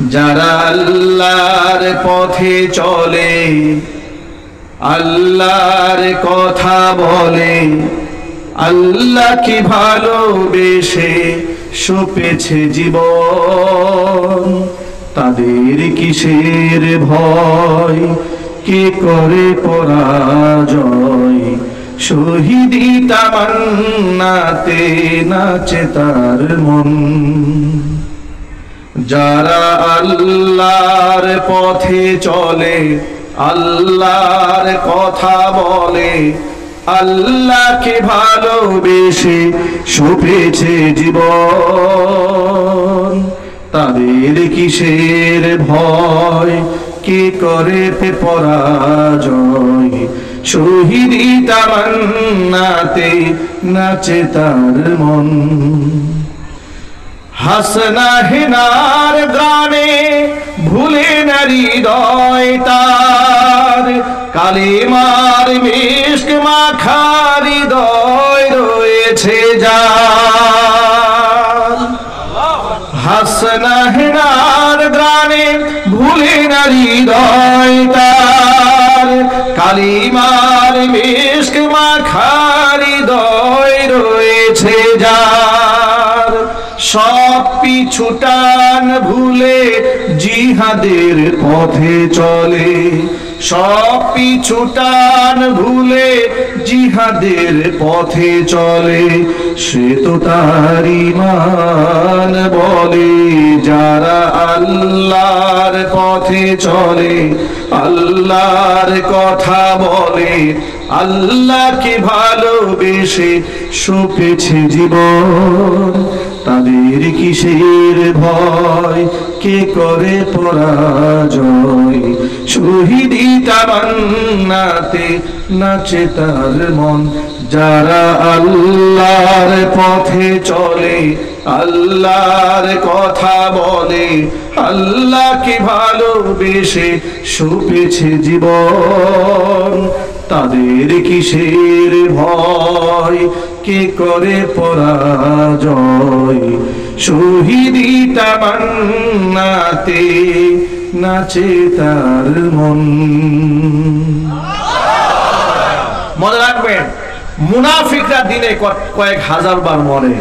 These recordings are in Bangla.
যারা আল্লাহর পথে চলে, আল্লাহর কথা বলে, আল্লাহকে ভালোবেসে সপেছে জীবন, তাদের কিসের ভয়, কে করে পরাজয়, শহীদি তামান্নাতে নাচে তার মন। যারা আল্লাহর পথে চলে, আল্লাহর কথা বলে, আল্লাহকে ভালোবেসে সপেছে জীবন, তাদের কিসের ভয়, কে করে পরাজয়, শহীদি তামান্নাতে নাচে তার মন। হাসনা হেনার গানে ভুলে না হৃদয় তার, কালিমার মিশক মাখা হৃদয় রয়েছে যার। হাসনা হেনার গানে ভুলে না হৃদয় তার, কালিমার মিশক মাখা হৃদয় রয়েছে যার। সব পিছুটান ভুলে জিহাদের পথে চলে, সব পিছুটান ভুলে জিহাদের পথে চলে, সে তো তার ঈমান বলে। যারা আল্লাহর পথে চলে, আল্লাহর কথা বলে, আল্লাহকে ভালোবেসে সপেছে জীবন, তাদের কিসের ভয়, কে করে পরাজয়, শহীদি তামান্নাতে নাচে তার মন। যারা আল্লাহর পথে চলে, আল্লাহর কথা বলে, আল্লাহকে ভালোবেসে সপেছে জীবন, তাদের কিসের ভয়, কে করে পরাজয়, শহীদি তামান্নাতে নাচে তার মন। মনে রাখবেন, মুনাফিকরা দিনে কয়েক হাজার বার মরে,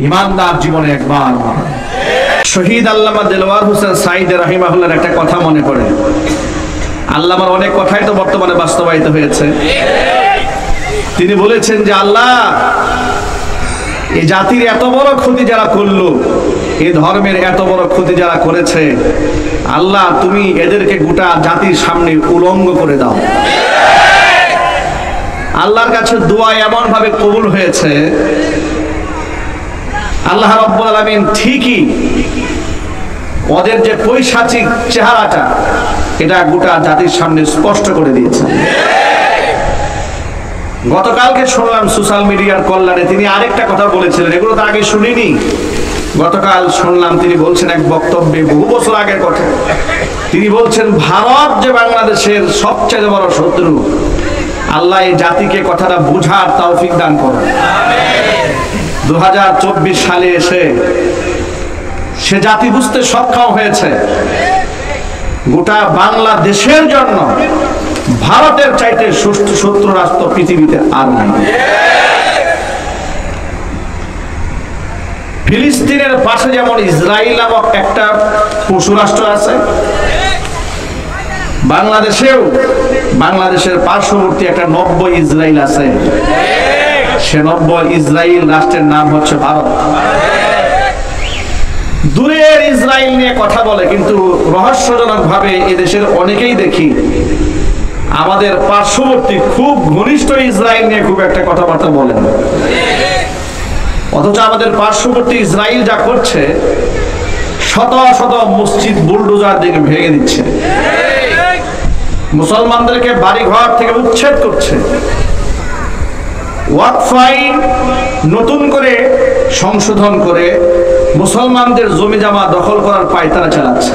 ইমানদার জীবনে একবার মরে। শহীদ আল্লামা দেলোয়ার হোসেন সাঈদী রাহিমাহুল্লাহর একটা কথা মনে পড়ে। আল্লামার অনেক কথাই তো বর্তমানে বাস্তবায়িত হয়েছে। তিনি বলেছেন যে আল্লাহ, এই জাতির এত বড় ক্ষতি যারা করলো, এই ধর্মের এত বড় ক্ষতি যারা করেছে, আল্লাহ তুমি এদেরকে গোটা জাতির সামনে উলঙ্গ করে দাও। আল্লাহর কাছে দোয়া এমন ভাবে কবুল হয়েছে, আল্লাহ রাব্বুল আলামিন ঠিকই ওদের যে পৈশাচিক চেহারাটা, এটা গোটা জাতির সামনে স্পষ্ট করে দিয়েছে। গতকালকে শুনলাম সোশ্যাল মিডিয়ার কল্যাণে তিনি আরেকটা কথা বলেছিলেন, এগুলো তো আগে শুনিনি। গতকাল শুনলাম তিনি বলছেন এক বক্তব্যে, বহু বছর আগের কথা, তিনি বলছেন ভারত যে বাংলাদেশের সবচেয়ে বড় শত্রু, আল্লাহ এই জাতিকে কথাটা বুঝার তৌফিক দান করেন। 2024 সালে এসে সে জাতি বুঝতে সক্ষম হয়েছে গোটা বাংলাদেশের জন্য ভারতের চাইতে শত্রু রাষ্ট্র পৃথিবীতে আর নাই। ফিলিস্তিনের পাশে যেমন ইসরায়েল নামক একটা পশু রাষ্ট্র আছে, বাংলাদেশের পার্শ্ববর্তী একটা নব্য ইসরায়েল আছে। সে নব্য ইসরায়েল রাষ্ট্রের নাম হচ্ছে ভারত। দূরের ইসরায়েল নিয়ে কথা বলে, কিন্তু রহস্যজনক ভাবে এদেশের অনেকেই দেখি আমাদের পার্শ্ববর্তী খুব ঘনিষ্ঠ ইসরায়েল নিয়ে খুব একটা কথাবার্তা বলেন। অথচ আমাদের পার্শ্ববর্তী ইসরায়েল যা করছে, শত শত মসজিদ বুলডোজার দিকে ভেঙে দিচ্ছে, মুসলমানদেরকে বাড়ি ঘর থেকে উচ্ছেদ করছে, ওয়াকফ আইন নতুন করে সংশোধন করে মুসলমানদের জমি জমা দখল করার পায়তারা চালাচ্ছে,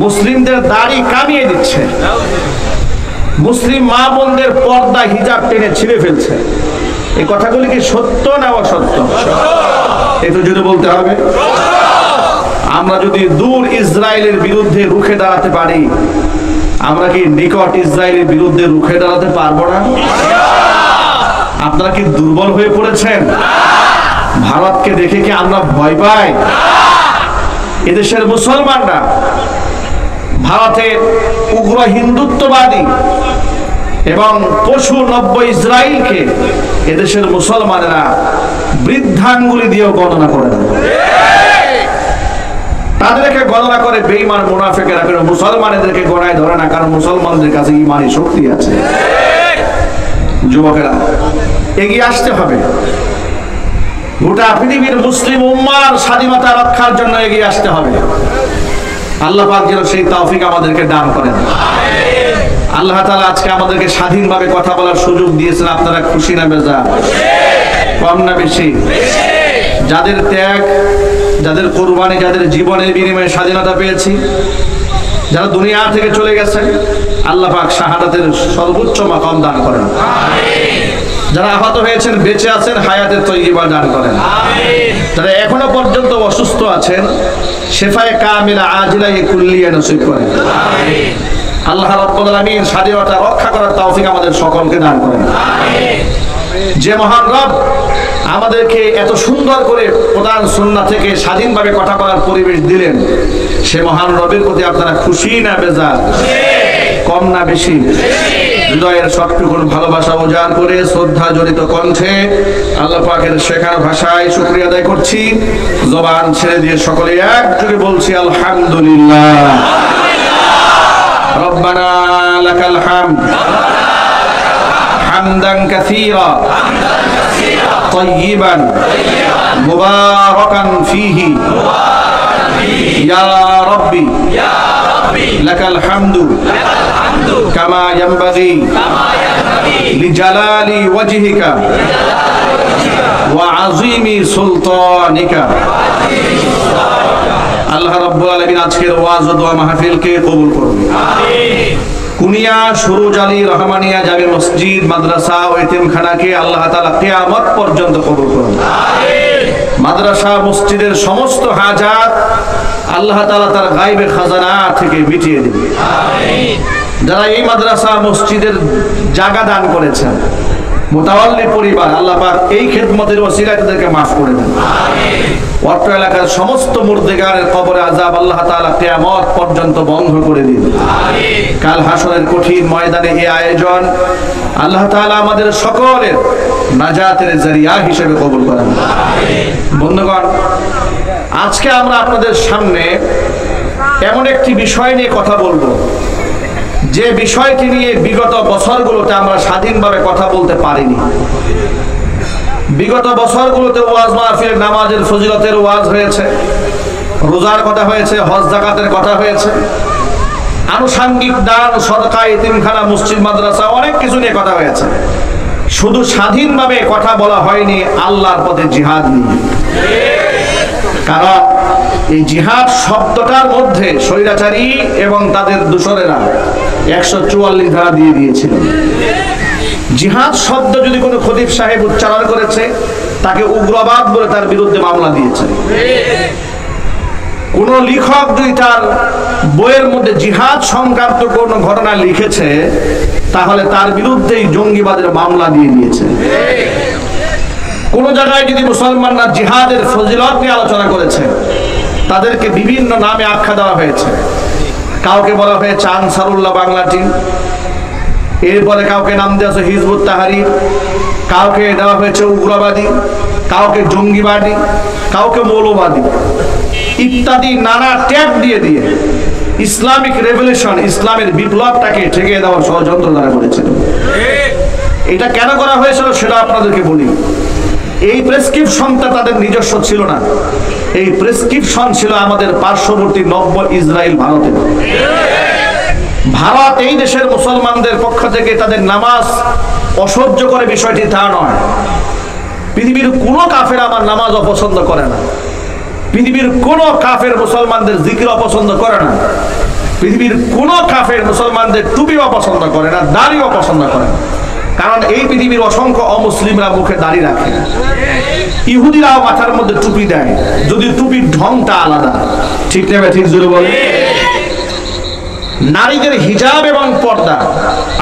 মুসলিমদের দাড়ি কামিয়ে দিচ্ছে, মুসলিম মা বোনদের পর্দা হিজাব টেনে ছিঁড়ে ফেলছে। এই কথাগুলি কি সত্য না অসত্য? একটু যদি বলতে হবে। আমরা যদি দূর ইসরায়েলের বিরুদ্ধে রুখে দাঁড়াতে পারি, আমরা কি নিকট ইসরায়েলের বিরুদ্ধে রুখে দাঁড়াতে পারবো না? আপনারা কি দুর্বল হয়ে পড়েছেন? ভারতকে দেখে কি আমরা ভয় পাই? এদেশের মুসলমানরা ভারতের উগ্র হিন্দুত্ববাদী এবং পশু নব্য ইসরায়েলকে এদেশের মুসলমানেরা বৃদ্ধাঙ্গুলি দিয়েও গণনা করে না। তাদেরকে গণনা করে বেঈমান মুনাফিকেরা, কিন্তু মুসলমানদেরকে গণায় ধরে না, কারণ মুসলমানদের কাছে ঈমানি শক্তি আছে। যুবকেরা, এগিয়ে আসতে হবে। গোটা পৃথিবীর মুসলিম উম্মার স্বাধীনতা রক্ষার জন্য এগিয়ে আসতে হবে। আল্লাহ পাক যেন সেই তৌফিক আমাদেরকে দান করেন। আল্লাহ তাআলা আজকে আমাদেরকে স্বাধীনভাবে কথা বলার সুযোগ দিয়েছেন। আপনারা খুশি না বেজার? কম না বেশি? যাদের ত্যাগ, যাদের কুরবানি, যাদের জীবনের বিনিময়ে স্বাধীনতা পেয়েছি, যারা দুনিয়া থেকে চলে গেছেন, আল্লাহ পাক শাহাদাতের সর্বোচ্চ মাকাম দান করেন। যারা আহত হয়েছেন, বেঁচে আছেন, হায়াতের তৈয়বা দান করেন। যারা এখনো পর্যন্ত অসুস্থ আছেন, শেফায়ে কামিলা আজিলা কুল্লিয়া নসিব করেন। আল্লাহ রাব্বুল আলামিন স্বাধীনতা রক্ষা করার তৌফিক আমাদের সকলকে দান করেন। যে মহান রব আমাদেরকে এত সুন্দর করে কোরআন সুন্নাহ থেকে স্বাধীনভাবে কথা বলার পরিবেশ দিলেন, সে মহান রবের প্রতি আপনারা খুশি না বেজার? কম না বেশি? হৃদয়ের সবটুকু ভালোবাসা উজাড় করে শ্রদ্ধা জড়িত কণ্ঠে আল্লাহ পাকের শেখার ভাষায় শুকরিয়া আদায় করছি। জবান ছেড়ে দিয়ে সকলে একযোগে বলছি আলহামদুলিল্লাহ। রব্বানা লাকাল হামদ হামদান কাসীরা তাইয়িবান মুবারাকান ফীহি ইয়া রাব্বি লাকাল হামদু কামা ইয়ানবাগি লিজালালি ওয়াজহিকা ওয়া আযীমি সুলতানিকা। আল্লাহ রাব্বুল আলামিন আজকের ওয়াজ ও দোয়া মাহফিলকে কবুল করুন। কুনিয়া সুরুজ আলী রহমানিয়া জামে মসজিদ, মাদ্রাসা ও এতিমখানাকে আল্লাহ তাআলা কিয়ামত পর্যন্ত কবুল করুন। মাদ্রাসা মসজিদের সমস্ত হাজাত আল্লাহ তাআলা তার গায়বে খাজানা থেকে মিটিয়ে দিন। যারা এই মাদ্রাসা মসজিদের জায়গা দান করেছেন, মুতাওয়াল্লি পরিবার, আল্লাহ পাক এই খেদমতের ওসিলায় তাদেরকে মাফ করে দেন। অত্র এলাকার সমস্ত মুর্দেগারের কবরে আযাব আল্লাহ তাআলা কিয়ামত পর্যন্ত বন্ধ করে দিন। কাল হাসরের কঠিন ময়দানে এই আয়োজন আল্লাহ তাআলা আমাদের সকলের নাজাতের জরিয়া হিসেবে কবুল করেন। বন্ধুগণ, আজকে আমরা আপনাদের সামনে এমন একটি বিষয় নিয়ে কথা বলবো, যে বিষয়টি নিয়ে বিগত বছরগুলোতে আমরা স্বাধীনভাবে কথা বলতে পারিনি। বিগত বছরগুলোতে ওয়াজ মাহফিল, নামাজের ফজিলতের ওয়াজ হয়েছে, রোজার কথা হয়েছে, হজ যাকাতের কথা হয়েছে, আনুষঙ্গিক দান, সদকা, এতিমখানা, মসজিদ, মাদ্রাসা, অনেক কিছু নিয়ে কথা হয়েছে। শুধু স্বাধীনভাবে কথা বলা হয়নি আল্লাহর পথে জিহাদ নিয়ে। কারণ এই জিহাদ শব্দটার মধ্যে স্বৈরাচারী এবং তাদের দূষরেরা 144 ধারা দিয়ে দিয়েছিল। জিহাদ শব্দ যদি কোনো খতিব সাহেব উচ্চারণ করেছে, তাকে উগ্রবাদ বলে তার বিরুদ্ধে মামলা দিয়েছে। কোন লেখক যদি তার বইয়ের মধ্যে জিহাদ সংক্রান্ত কোন ঘটনা লিখেছে, তাহলে তার বিরুদ্ধেই জঙ্গিবাদের মামলা দিয়ে দিয়েছে। কোন জায়গায় যদি মুসলমানরা জিহাদের ফজিলত নিয়ে আলোচনা করেছে, তাদেরকে বিভিন্ন নামে আখ্যা দেওয়া হয়েছে। কাউকে বলা হয়েছে আনসারুল্লাহ বাংলা টিম, এরপরে কাউকে নাম দেওয়া হয়েছে হিজবুত তাহরির, কাউকে দেওয়া হয়েছে উগ্রবাদী, কাউকে জঙ্গিবাদী, কাউকে মৌলবাদী ইত্যাদি নানা ট্যাগ দিয়ে দিয়ে ইসলামিক রেভলিউশন, ইসলামের বিপ্লবটাকে ঠেকিয়ে দেওয়ার ষড়যন্ত্র তারা করেছিল। এটা কেন করা হয়েছিল সেটা আপনাদেরকে বলি। এই প্রেসক্রিপশনটা তাদের নিজস্ব ছিল না, এই প্রেসক্রিপশন ছিল আমাদের পার্শ্ববর্তী নব্য ইসরায়েল ভারতের। ভারত এই দেশের মুসলমানদের পক্ষ থেকে তাদের নামাজ অসহ্য করে বিষয়টি তা নয়। পৃথিবীর কোনো কাফের আমার নামাজ অপছন্দ করে না, পৃথিবীর কোনো কাফের মুসলমানদের জিকির অপছন্দ করে না, পৃথিবীর কোনো কাফের মুসলমানদের টুপি অপছন্দ করে না, দাড়ি অপছন্দ করে না। কারণ এই পৃথিবীর অসংখ্য অমুসলিমরা মুখে দাড়ি রাখে, ইহুদিরাও মাথার মধ্যে টুপি দেয়, যদি টুপির ঢংটা আলাদা। ঠিক নেবে ঠিক জোরে বলে। নারীদের হিজাব এবং পর্দা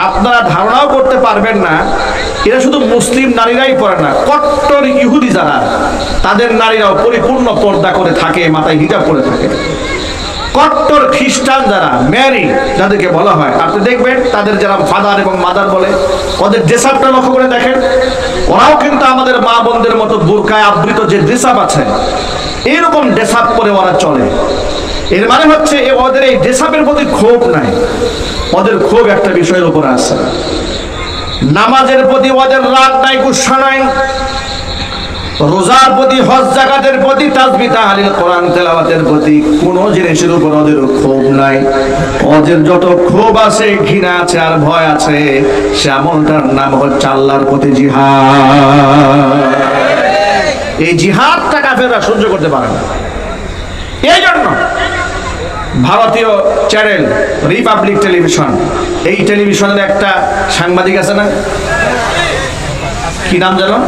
আপনারা ধারণাও করতে পারবেন না, এরা শুধু মুসলিম নারীরাই পরে না, কট্টর ইহুদি যারা তাদের নারীরাও পরিপূর্ণ পর্দা করে থাকে, মাথায় হিজাব করে থাকে। কট্টর খ্রিস্টান যারা ম্যারি যাদেরকে বলা হয়, আপনি দেখবেন তাদের যারা ফাদার এবং মাদার বলে, ওদের ড্রেসআপটা লক্ষ্য করে দেখেন, ওরাও কিন্তু আমাদের মা বোনদের মতো বোরকায় আবৃত যে ড্রেসআপ আছে এইরকম ড্রেসআপ করে ওরা চলে। এর মানে হচ্ছে ওদের এই ড্রেসআপের প্রতি ক্ষোভ নাই, ওদের ক্ষোভ একটা বিষয়ের উপর আছে, নামাজের প্রতি ওদের রাগ নাই, গুসা নাই, রোজার প্রতি, হজ জাকাতের প্রতি, তাসবিহ তাহলিল কোরআন তেলাওয়াতের প্রতি কোন জিনিসের উপর ওদের ক্ষোভ নাই। ওদের যত ক্ষোভ আছে, ঘৃণা আছে আর ভয় আছে, সে আমলটার নাম হচ্ছে আল্লাহর প্রতি জিহাদ। এই জিহাদটা কাফেররা সহ্য করতে পারে না। এই জন্য ভারতীয় চ্যানেল রিপাবলিক টেলিভিশন, এই টেলিভিশনের একটা সাংবাদিক আছে না, কি নাম জানো,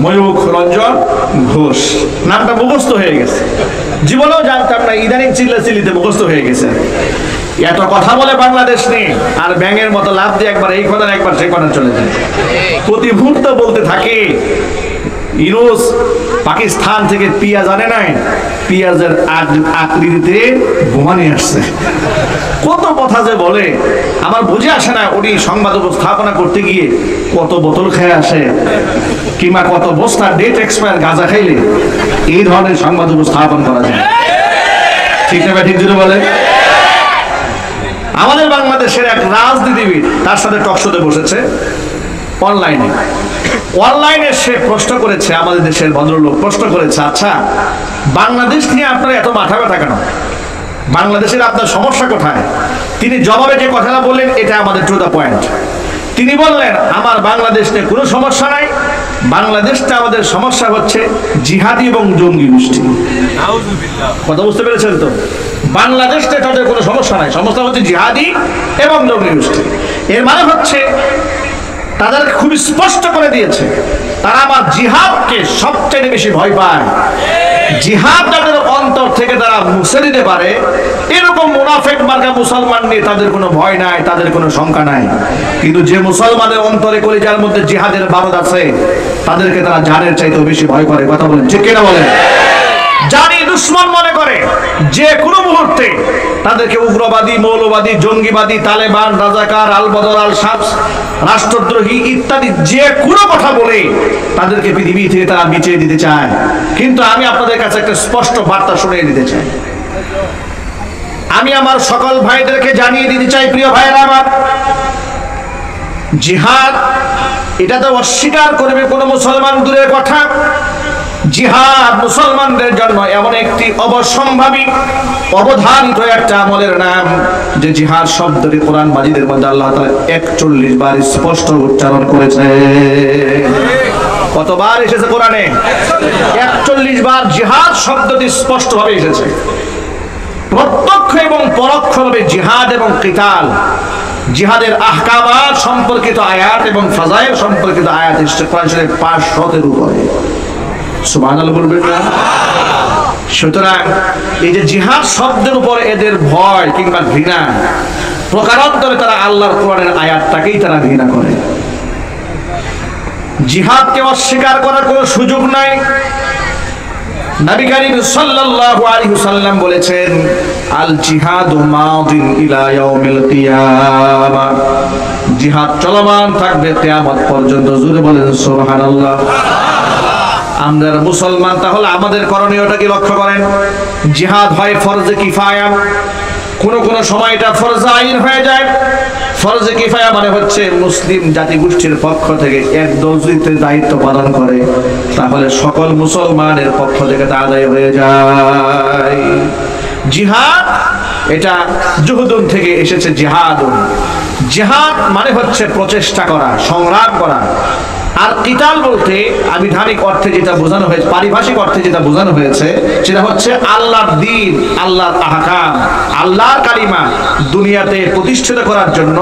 ময়ূখ রঞ্জন ঘোষ, নামটা মুখস্থ হয়ে গেছে, জীবনেও জানতাম না, ইদানিং চিল্লাচিল্লিতে মুখস্থ হয়ে গেছে। এত কথা বলে বাংলাদেশ নিয়ে, আর ব্যাঙের মতো লাভ দিয়ে একবার এই কথা একবার সেই কথা চলে যায়, প্রতি মুহূর্ত বলতে থাকে ইউনুস পাকিস্তান থেকে পেঁয়াজ আনে নাই, পেঁয়াজের আকৃতিতে বোমা নিয়ে আসছে, কত কথা যে বলে আমার বুঝে আসে না। উনি সংবাদ উপস্থাপনা করতে গিয়ে কত বোতল খেয়ে আসে, কিংবা কত বস্তা ডেট এক্সপায়ার গাঁজা খাইলে এই ধরনের সংবাদ উপস্থাপন করা যায়। ঠিক না ঠিক যদি বলে। আমাদের বাংলাদেশের এক রাজনীতিবিদ তার সাথে টকশোতে বসেছে অনলাইনে সে প্রশ্ন করেছে, আমাদের দেশের ভদ্রলোক প্রশ্ন করেছে, আচ্ছা বাংলাদেশ নিয়ে আপনার এত মাথা ব্যথা কেন, বাংলাদেশের আপনার সমস্যা কোথায়? তিনি জবাবে যে কথাটা বললেন এটা আমাদের টু দ্য পয়েন্ট। তিনি বললেন আমার বাংলাদেশ নিয়ে কোনো সমস্যা নাই, বাংলাদেশটা আমাদের সমস্যা হচ্ছে জিহাদি এবং জঙ্গি গোষ্ঠী। কথা বুঝতে পেরেছেন তো? বাংলাদেশটা তাদের কোনো সমস্যা নাই, সমস্যা হচ্ছে জিহাদি এবং জঙ্গি গোষ্ঠী। এর মানে হচ্ছে তাদেরকে খুব স্পষ্ট করে দিয়েছে তারা আমার জিহাদকে সবচেয়ে বেশি ভয় পায়। জিহাদ তাদের অন্তর থেকে তারা মুছে দিতে পারে, এরকম মুনাফিক মার্কা মুসলমান নিয়ে তাদের কোনো ভয় নাই, তাদের কোনো শঙ্কা নাই। কিন্তু যে মুসলমানের অন্তরে কলিজার মধ্যে জিহাদের বারদ আছে, তাদেরকে তারা জানের চাইতেও বেশি ভয় করে। কথা বলেন ঠিক কিনা বলেন? জানি দুশ্মন মনে করে যে কোনো মুহূর্তে তাদেরকে উগ্রবাদী, মৌলবাদী, জঙ্গিবাদী, তালেবান, রাজাকার, আল বদর, আল শামস, রাষ্ট্রদ্রোহী ইত্যাদি যে কোনো কথা বলে তাদেরকে পৃথিবী থেকে তারা মিটিয়ে দিতে চায়। কিন্তু আমি আপনাদের কাছে একটা স্পষ্ট বার্তা শুনিয়ে দিতে চাই, আমি আমার সকল ভাইদেরকে জানিয়ে দিতে চাই, প্রিয় ভাইয়েরা আমার, জিহাদ এটা তো অস্বীকার করবে কোন মুসলমান দূরের কথা। জিহাদ মুসলমানদের জন্য এমন একটি অবশ্যম্ভাবী অবধারিত একটা আমলের নাম, যে জিহাদ শব্দটি কোরআন মাজিদের মধ্যে আল্লাহ তাআলা 41 বার স্পষ্ট উচ্চারণ করেছে। কতবার এসেছে কোরআনে? 41 বার জিহাদ শব্দটি স্পষ্টভাবে এসেছে। প্রত্যক্ষ এবং পরোক্ষভাবে জিহাদ এবং কিতাল, জিহাদের আহকামাত সম্পর্কিত আয়াত এবং ফাজাইল সম্পর্কিত আয়াত এসেছে কোরআন শরীফে 500-এর উপরে। সুবহানাল্লাহ বলবেন না? সুতরাং এই যে জিহাদ শব্দের উপর এদের ভয় কিংবা ঘৃণা, প্রকারান্তরে তারা আল্লাহর কোরআনের আয়াতটাকেই তারা ঘৃণা করে। জিহাদকে অস্বীকার করার কোনো সুযোগ নাই। নবী করিম সাল্লাল্লাহু আলাইহি ওয়াসাল্লাম বলেছেন, আল জিহাদু মাদিন ইলা ইয়াউমিল কিয়ামা, জিহাদ চলমান থাকবে কিয়ামত পর্যন্ত। জোরে বলেন সুবহানাল্লাহ। আমরা মুসলমান, তাহলে আমাদের করণীয়টা কি লক্ষ্য করেন? জিহাদ হয় ফরজে কিফায়া, কোন সময় এটা ফরজে আইন হয়ে যায়। ফরজে কিফায়া মানে হচ্ছে মুসলিম জাতি গোষ্ঠীর পক্ষ থেকে একদল যদি দায়িত্ব পালন করে, তাহলে সকল মুসলমানের পক্ষ থেকে তা আদায় হয়ে যায়। জিহাদ এটা জুহুদুন থেকে এসেছে, জিহাদুন। জিহাদ মানে হচ্ছে প্রচেষ্টা করা, সংগ্রাম করা। আর কিতাল বলতে আবিধানিক অর্থে যেটা বোঝানো হয়েছে, পারিভাষিক অর্থে যেটা বোঝানো হয়েছে, সেটা হচ্ছে আল্লাহর দ্বীন, আল্লাহর আহকাম, আল্লাহর কালিমা দুনিয়াতে প্রতিষ্ঠিত করার জন্য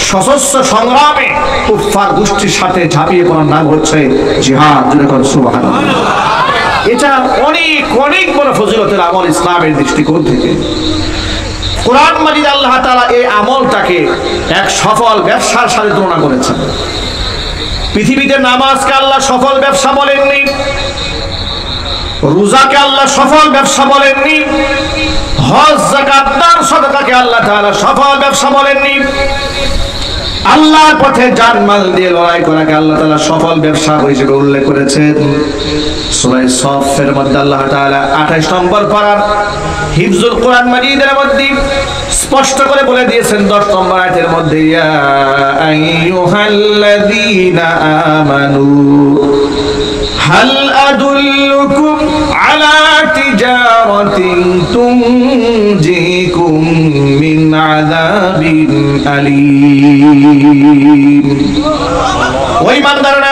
সশস্ত্র সংগ্রামে কুফফার গোষ্ঠীর সাথে ঝাঁপিয়ে পড়ার নাম হচ্ছে জিহাদ। যেরকম সুবহানাল্লাহ। এটা অনেক অনেক বড় ফজিলতের আমল ইসলামের দৃষ্টিকোণ থেকে। কোরআন মাজিদ আল্লাহ তাআলা এই আমলটাকে এক সফল ব্যবসার সাথে তুলনা করেছেন। পৃথিবীতে নামাজকে আল্লাহ সফল ব্যবসা বলেননি, রোজাকে আল্লাহ সফল ব্যবসা বলেননি, হজ যাকাত দান সাদাকাকে আল্লাহ তাআলা সফল ব্যবসা বলেননি, আল্লাহর পথে জানমাল দিয়ে লড়াই করাকে আল্লাহ তাআলা সফল ব্যবসা হিসেবে উল্লেখ করেছেন। সূরা সাফের মধ্যে আল্লাহ তাআলা 28 নম্বর পারার হিফজুল কোরআন মাজিদের মধ্যে স্পষ্ট করে বলে দিয়েছেন 10 নম্বর আয়াতের মধ্যে, ইয়া আইয়ুহাল্লাযীনা আমানু হাল আদুল্লুকুম আলা তিজারাতিন তুনজিকুম মিন আযাবিন আলীম। ওই ইমানদাররা,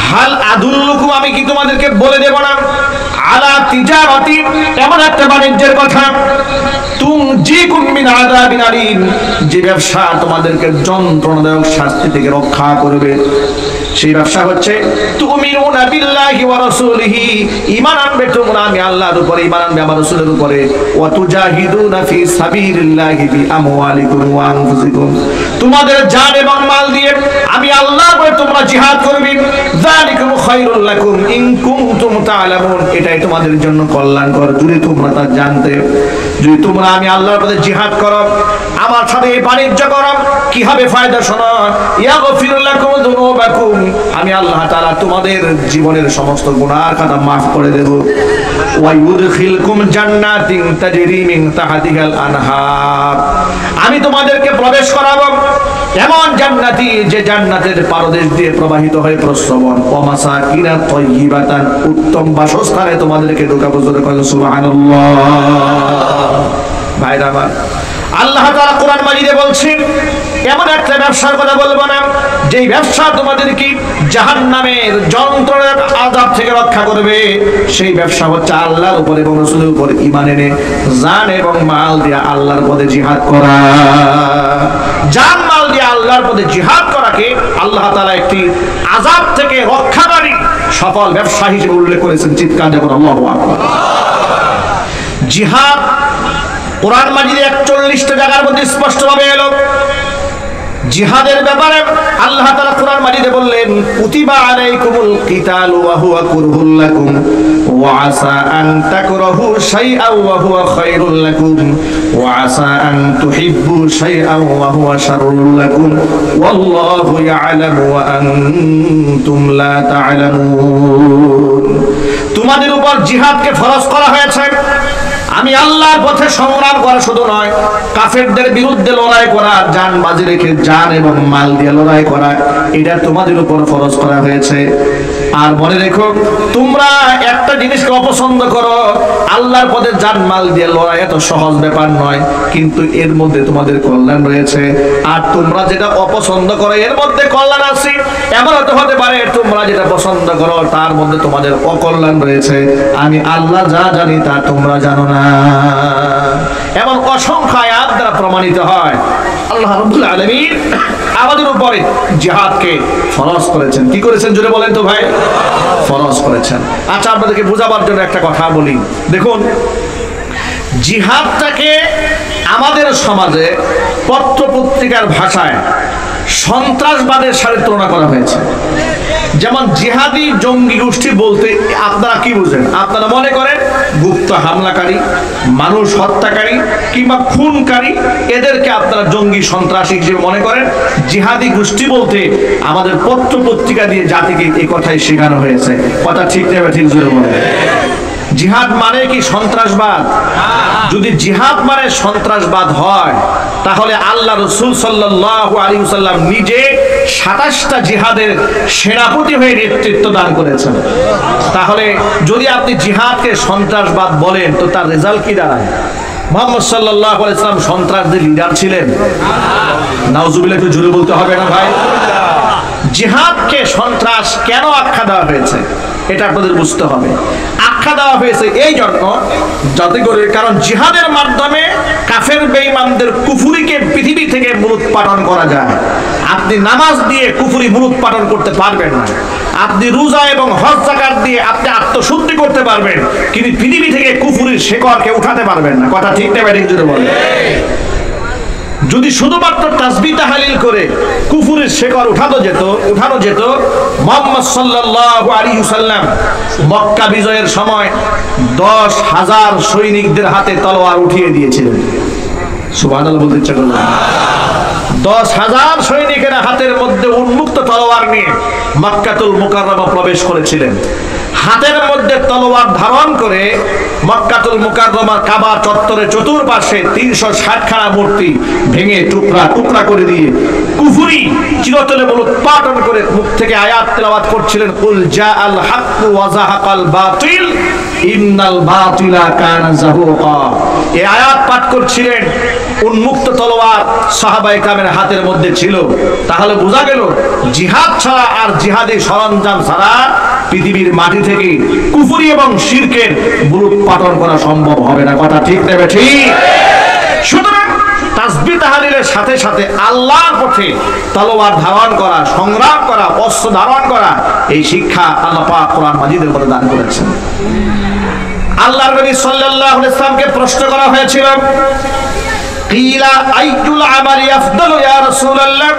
হাল আদুল্লুকুম, আমি কি তোমাদেরকে বলে দেব না, আলা তিজারাতিন, এমন একটা বাণিজ্যের কথা, তুনজিকুম মিন আযাবিন আলীম, যে ব্যবসা তোমাদেরকে যন্ত্রণাদায়ক শাস্তি থেকে রক্ষা করবে। সেই ব্যবসা হচ্ছে তুমিনুনা বিল্লাহি ওয়া রাসূলিহি, ঈমান আনবে তোমরা আমি আল্লাহর উপরে, ঈমান আনবে আমার রাসূলের উপরে, ওয়া তুজাহিদুনা ফি সাবিলিল্লাহি বিআমওয়ালিকুম ওয়া আনফুসিকুম, তোমাদের জান এবং মাল দিয়ে আমি আল্লাহর উপরে তোমরা জিহাদ করবে। যালিকুম খায়রুল লাকুম ইন কুনতুম তা'লামুন, এটাই তোমাদের জন্য কল্যাণকর যদি তোমরা তা জানতে। যদি তোমরা আমি আল্লাহর পথে জিহাদ করো, আমার সাথে এই বাণিজ্য করো, কি হবে ফায়দা শোনো, ইয়াগফির লাকুম যুনুবাকুম, আমি আল্লাহ তাআলা তোমাদের জীবনের সমস্ত গুনাহ খাতা maaf করে দেব। ওয়া ইউদখিলকুম জান্নাতিন তাজরি মিন তাহতিহাল আনহার, আমি তোমাদেরকে প্রবেশ করাবো এমন জান্নাতি যে জান্নাতের পাদদেশ দিয়ে প্রবাহিত হয়ে প্রস্রবণ, ওয়া মাসাকিনা তাইয়িবাতান, উত্তম বাসস্থানে তোমাদেরকে ঢোকাবো। সুবহানাল্লাহ। ভাইরা আমার, আল্লাহ তাআলা কোরআন মাজিদে বলছেন এমন একটা ব্যবসার কথা বলবো না যেই ব্যবসা তোমাদেরকে জাহান্নামের যন্ত্রণার আযাব থেকে রক্ষা করবে। সেই ব্যবসা হচ্ছে আল্লাহর উপর এবং রাসূলের উপর ঈমান এনে জান এবং মাল দিয়ে আল্লাহর পথে জিহাদ করা। জান মাল দিয়ে আল্লাহর পথে জিহাদ করাকে আল্লাহ তাআলা একটি আযাব থেকে রক্ষাকারী সফল ব্যবসা হিসেবে উল্লেখ করেছেন। চিৎকার যখন আল্লাহু আকবার। জিহাদ কোরআন মাজিদে 41টা জায়গার মধ্যে স্পষ্টভাবে এলো। জিহাদের ব্যাপারে আল্লাহ তাআলা কোরআন মাজিদে বললেন, কুতিবা আলাইকুমুল কিতালু ওয়া হুয়া কুরহুল লাকুম ওয়া আসা আন তাকরাহু শাইআন ওয়া হুয়া খায়রুল লাকুম ওয়া আসা আন তুহিব্বু শাইআন ওয়া হুয়া শাররুল লাকুম ওয়াল্লাহু ইয়ালামু ওয়া আনতুম লা তা'লামুন। তোমাদের উপর জিহাদকে ফরজ করা হয়েছে। আমি আল্লাহর পথে সংগ্রাম করা শুধু নয়, কাফেরদের বিরুদ্ধে লড়াই করা, জান বাজি রেখে জান এবং মাল দিয়ে লড়াই করা, এটা তোমাদের উপর ফরজ করা হয়েছে। আর মনে রেখো, তোমরা একটা জিনিসকে অপছন্দ করো, আল্লাহর পথে জান মাল দিয়ে লড়াই এত সহজ ব্যাপার নয়, কিন্তু এর মধ্যে তোমাদের কল্যাণ রয়েছে। আর তোমরা যেটা অপছন্দ করো এর মধ্যে কল্যাণ আছে। এমন হতে পারে তোমরা যেটা পছন্দ করো তার মধ্যে তোমাদের অকল্যাণ রয়েছে। আমি আল্লাহ যা জানি তা তোমরা জানো না। এমন অসংখ্য আয়াত দ্বারা প্রমাণিত হয় আল্লাহ রাব্বুল আলামিন আমাদের উপরে জিহাদকে ফরজ করেছেন। কি করেছেন জোরে বলেন তো ভাই? ফরজ করেছেন। আচ্ছা, আপনাদেরকে বোঝাবার জন্য একটা কথা বলি। দেখুন, জিহাদটাকে আমাদের সমাজে পত্র পত্রিকার ভাষায় সন্ত্রাসবাদের সাথে তুলনা করা হয়েছে। যেমন জিহাদি জঙ্গি গোষ্ঠী বলতে আপনারা কি বুঝেন? আপনারা মনে করেন গুপ্ত হামলাকারী, মানুষ হত্যাকারী কিংবা খুনকারী, এদেরকে আপনারা জঙ্গি সন্ত্রাসী হিসেবে মনে করেন। জিহাদি গোষ্ঠী বলতে আমাদের পত্র পত্রিকা দিয়ে জাতিকে এই কথাই শেখানো হয়েছে। কথা ঠিক নেবে? ঠিক জোরে বলে। জিহাদ মানে কি সন্ত্রাসবাদ? যদি জিহাদ মানে সন্ত্রাসবাদ হয় তাহলে আল্লাহ রাসূল সাল্লাল্লাহু আলাইহি ওয়াসাল্লাম নিজে 27টা জিহাদের সেনাপতি হয়ে নেতৃত্ব দান করেছেন। তাহলে যদি আপনি জিহাদকে সন্ত্রাসবাদ বলেন তো তার রেজাল্ট কি দাঁড়ায়? মুহাম্মদ সাল্লাল্লাহু আলাইহি ওয়াসাল্লাম সন্ত্রাসদের লিডার ছিলেন? নাউজুবিল্লাহ, একটু জোরে বলতে হবে না ভাই? জিহাদকে সন্ত্রাস কেন আখ্যা দেওয়া হয়েছে এটা আপনাদের বুঝতে হবে। আখ্যা দেওয়া হয়েছে এই জন্য যাতে করে, কারণ জিহাদের মাধ্যমে কাফের বেঈমানদের কুফুরিকে পৃথিবী থেকে মূলোৎপাটন করা যায়। আপনি নামাজ দিয়ে কুফুরি মূলোৎপাটন করতে পারবেন না, আপনি রোজা এবং হজ যাকাত দিয়ে আপনি আত্মশুদ্ধি করতে পারবেন, কিন্তু পৃথিবী থেকে কুফুরির শেকড়কে উঠাতে পারবেন না। কথা ঠিক না ব্যাঠিক যদি বলেন? যদি শুধুমাত্র তাসবিহ তাহলিল করে কুফুরের শেকড় উঠানো যেত, মুহাম্মদ সাল্লাল্লাহু আলাইহি ওয়াসাল্লাম মক্কা বিজয়ের সময় 10,000 সৈনিকদের হাতে তলোয়ার উঠিয়ে দিয়েছিলেন। সুবহানাল্লাহ বলতে ইচ্ছা করলো। 10,000 সৈনিকের হাতের মধ্যে উন্মুক্ত তলোয়ার নিয়ে মক্কাতুল মুকাররমা প্রবেশ করেছিলেন। হাতের মধ্যে তলোয়ার ধারণ করে মক্কাতুল মুকাররমার কাবা চত্বরে চতুর্পাশে 360খানা মূর্তি ভেঙে টুকরা টুকরা করে দিয়ে কুফরি চিরতরে মূলোৎপাটন করে মুখ থেকে আয়াত তেলাওয়াত করছিলেন, কুল জাআল হাক্কু ওয়া যাহাকাল বাতিল ইন্নাল বাতিলা কানা যাহুকা। এই আয়াত পাঠ করছিলেন, উন্মুক্ত তলোয়ার সাহাবায়ে কেরামের হাতের মধ্যে ছিল। তাহলে বোঝা গেল জিহাদ ছাড়া আর জিহাদি সরঞ্জাম ছাড়া পৃথিবীর মাটি থেকে কুফরি এবং শিরকের মূলোৎপাটন করা সম্ভব হবে না। কথা ঠিক নেবে ঠিক? সুতরাং তাসবিহ তাহলিলের সাথে সাথে আল্লাহর পথে তলোয়ার ধারণ করা, সংগ্রাম করা, অস্ত্র ধারণ করা, এই শিক্ষা আল্লাহ পাক কোরআন মাজিদের মধ্যে দান করেছেন। আল্লাহর নবী সাল্লাল্লাহু আলাইহি ওয়াসাল্লামকে প্রশ্ন করা হয়েছিল, কিলা আইয়ুল আমালি আফদালু ইয়া রাসূলুল্লাহ।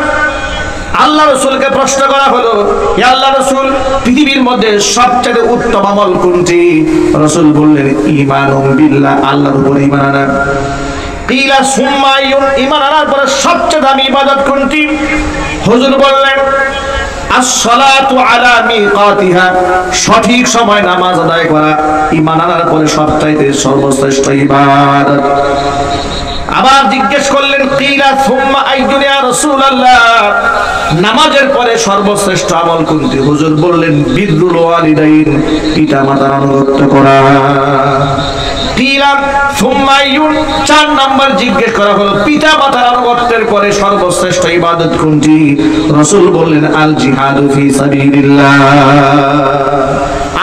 আল্লাহ রাসূলকে প্রশ্ন করা হলো, হে আল্লাহ রাসূল, পৃথিবীর মধ্যে সবচেয়ে উত্তম আমল কোনটি? রাসূল বললেন, ঈমানুম বিল্লাহ, আল্লাহর উপর ঈমান আনা। কিলা সুম্মা ঈমান আনার পরে সবচেয়ে দামি ইবাদত কোনটি? হুজুর বললেন, as-salatu ala miqatiha, সঠিক সময় নামাজ আদায় করা ঈমান আনার পরে সবচাইতে সর্বশ্রেষ্ঠ ইবাদত। আবার জিজ্ঞেস করলেন, কিলা সুম্মা আইয়ুন ইয়া রাসূলুল্লাহ, নামাজের পরে সর্বশ্রেষ্ঠ আমল কোনটি? হুজুর বললেন, বিররুল ওয়ালিদাইন, পিতামাতার আনুগত্য করা। কিলা সুম্মা আইয়ুন, 4 নাম্বার জিজ্ঞেস করা হলো, পিতামাতার আনুগত্যের পরে সর্বশ্রেষ্ঠ ইবাদত কোনটি? রাসূল বললেন, আল জিহাদু ফি সাবিলিল্লাহ,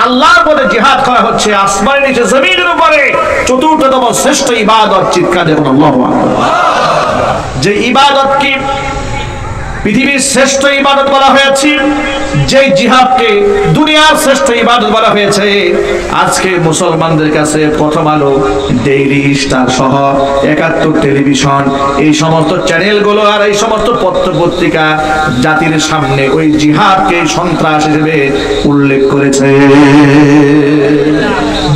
আল্লাহর পথে জিহাদ করা হচ্ছে আসমানের নিচে জমিনের উপরে চতুর্থতম শ্রেষ্ঠ ইবাদত। চিৎকার দেন আল্লাহু আকবার। যে ইবাদত কি পৃথিবীর শ্রেষ্ঠ ইবাদত বলা হয়েছে, যে জিহাদকে দুনিয়ার শ্রেষ্ঠ ইবাদত বলা হয়েছে, আজকে মুসলমানদের কাছে প্রথম আলো, ডেইলি স্টার সহ 71 টেলিভিশন, এই সমস্ত চ্যানেলগুলো আর এই সমস্ত পত্র পত্রিকা জাতির সামনে ওই জিহাদকে সন্ত্রাস হিসেবে উল্লেখ করেছে।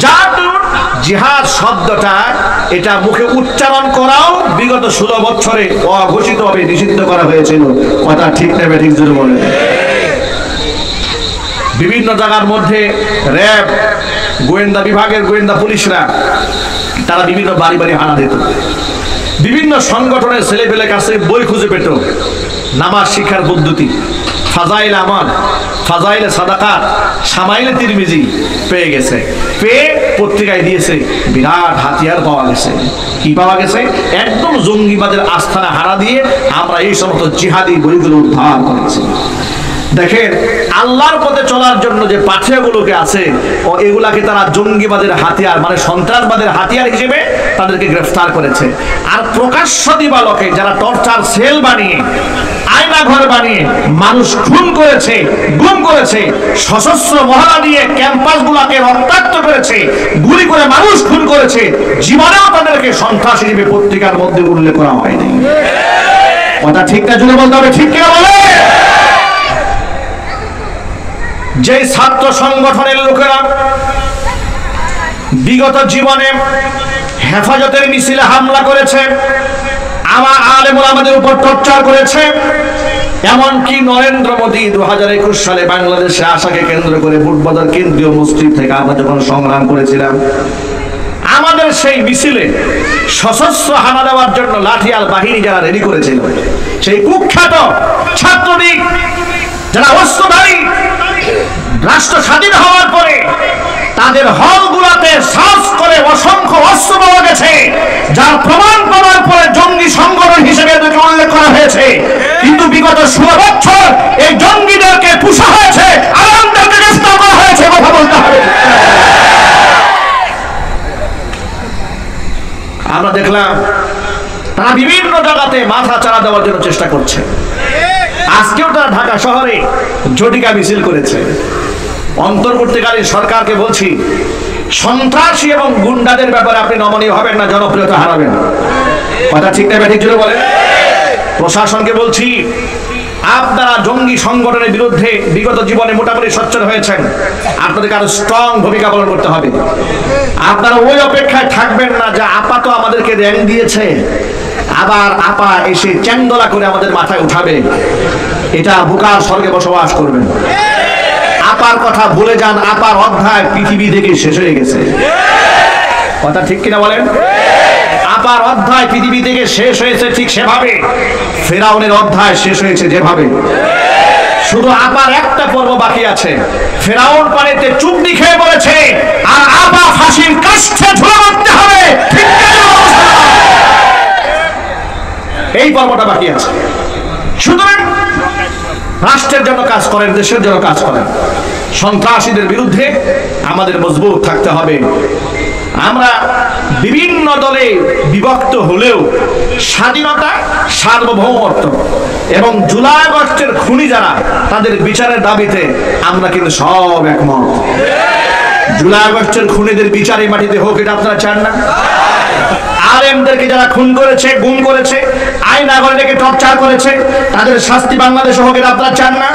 যার জিহাদ শব্দটা এটা মুখে উচ্চারণ করাও বিগত 16 বছরে অঘোষিতভাবে নিষিদ্ধ করা হয়েছিল। কথা ঠিক নেবে ঠিক জোরে বলে। বিভিন্ন জায়গার মধ্যে র্যাব, গোয়েন্দা বিভাগের গোয়েন্দা পুলিশরা তারা বিভিন্ন বাড়ি বাড়ি হানা দিত। বিভিন্ন সংগঠনের ছেলেপেলে কাছে বই খুঁজে পেত, নামাজ শিক্ষার পদ্ধতি, ফাজাইল আমাল, ফাজাইলে সাদাকাত, শামাইলে তিরমিজি পেয়ে গেছে। পেয়ে পত্রিকায় দিয়েছে, বিরাট হাতিয়ার পাওয়া গেছে। কি পাওয়া গেছে? একদম জঙ্গিবাদের আস্থানা হারা দিয়ে আমরা এই সমস্ত জিহাদি বইগুলো উদ্ধার করেছি। দেখেন, আল্লাহর পথে চলার জন্য যে পাথেয়গুলোকে আছে ও এগুলাকে তারা জঙ্গিবাদের হাতিয়ার মানে সন্ত্রাসবাদের হাতিয়ার হিসেবে তাদেরকে গ্রেফতার করেছে। আর প্রকাশ্য দিবালোকে যারা টর্চার সেল বানিয়ে, আয়না ঘর বানিয়ে মানুষ খুন করেছে, গুম করেছে, সশস্ত্র মহড়া দিয়ে ক্যাম্পাসগুলোকে রক্তাক্ত করেছে, গুলি করে মানুষ খুন করেছে, জীবনেও তাদেরকে সন্ত্রাস হিসেবে পত্রিকার মধ্যে উল্লেখ করা হয়নি। কথা ঠিকটা জুড়ে বলতে হবে, ঠিক কিনা বলে? যে ছাত্র সংগঠনের লোকেরা বিগত জীবনে হেফাজতের মিছিলে হামলা করেছে, আমার আলেম ওলামাদের উপর টর্চার করেছে, এমনকি নরেন্দ্র মোদী 2021 সালে বাংলাদেশে আসাকে কেন্দ্র করে বুটবাজার কেন্দ্রীয় মসজিদ থেকে আমরা যখন সংগ্রাম করেছিলাম, আমাদের সেই মিছিলে সশস্ত্র হানা দেওয়ার জন্য লাঠিয়াল বাহিনী যারা রেডি করেছিল, সেই কুখ্যাত ছাত্রলীগ যারা অস্ত্রধারী, রাষ্ট্র স্বাধীন হওয়ার পরে তাদের হলগুলোতে সার্চ করে অসংখ্য অস্ত্র পাওয়া গেছে, যার প্রমাণ পাওয়ার পরে জঙ্গি সংগঠন হিসেবে এদেরকে উল্লেখ করা হয়েছে। কিন্তু বিগত 16 বছর এই জঙ্গিদের দেখলাম তারা বিভিন্ন জায়গাতে মাথা চারা দেওয়ার জন্য চেষ্টা করছে। আজকেও তারা ঢাকা শহরে ঝটিকা মিছিল করেছে। অন্তর্বর্তীকালীন সরকারকে বলছি, সন্ত্রাসী এবং গুন্ডাদের ব্যাপারে আপনি নমনীয় হবেন না, জনপ্রিয়তা হারাবেন। কথা ঠিক না ব্যাঠিক জুড়ে বলেন। প্রশাসনকে বলছি, আপনারা জঙ্গি সংগঠনের বিরুদ্ধে বিগত জীবনে মোটামুটি সচ্ছল হয়েছেন, আপনাদেরকে আরো স্ট্রং ভূমিকা পালন করতে হবে। আপনারা ওই অপেক্ষায় থাকবেন না যে আপা তো আমাদেরকে র্যাঙ্ক দিয়েছে, আবার আপা এসে চ্যাংদোলা করে আমাদের মাথায় উঠাবে, এটা বুকার স্বর্গে বসবাস করবেন। আপার কথা ভুলে যান, আপার অধ্যায় পৃথিবী থেকে শেষ হয়ে গেছে। কথা ঠিক কিনা বলেন? আপার অধ্যায় পৃথিবী থেকে শেষ হয়েছে ঠিক সেভাবে ফেরাউনের অধ্যায় শেষ হয়েছে যেভাবে। শুধু আপার একটা পর্ব বাকি আছে। ফেরাউন পানিতে চুক্তি খেয়ে বলেছে, আর আপা ফাঁসির কাষ্ঠে ঝুলে মরতে হবে। এই পর্বটা বাকি আছে। সুতরাং রাষ্ট্রের জন্য কাজ করেন, দেশের জন্য কাজ করেন। সন্ত্রাসীদের বিরুদ্ধে আমাদের মজবুত থাকতে হবে। আমরা বিভিন্ন দলে বিভক্ত হলেও স্বাধীনতা, সার্বভৌমত্ব এবং জুলাই আগস্টের খুনি যারা, তাদের বিচারের দাবিতে আমরা কিন্তু সব একমত। জুলাই আগস্টের খুনিদের বিচার এই মাটিতে হোক, এটা আপনারা চান না? আলেমদেরকে যারা খুন করেছে, গুম করেছে, আইন নাগরিককে টর্চার করেছে, তাদের শাস্তি বাংলাদেশে হোক, এটা আপনারা চান না?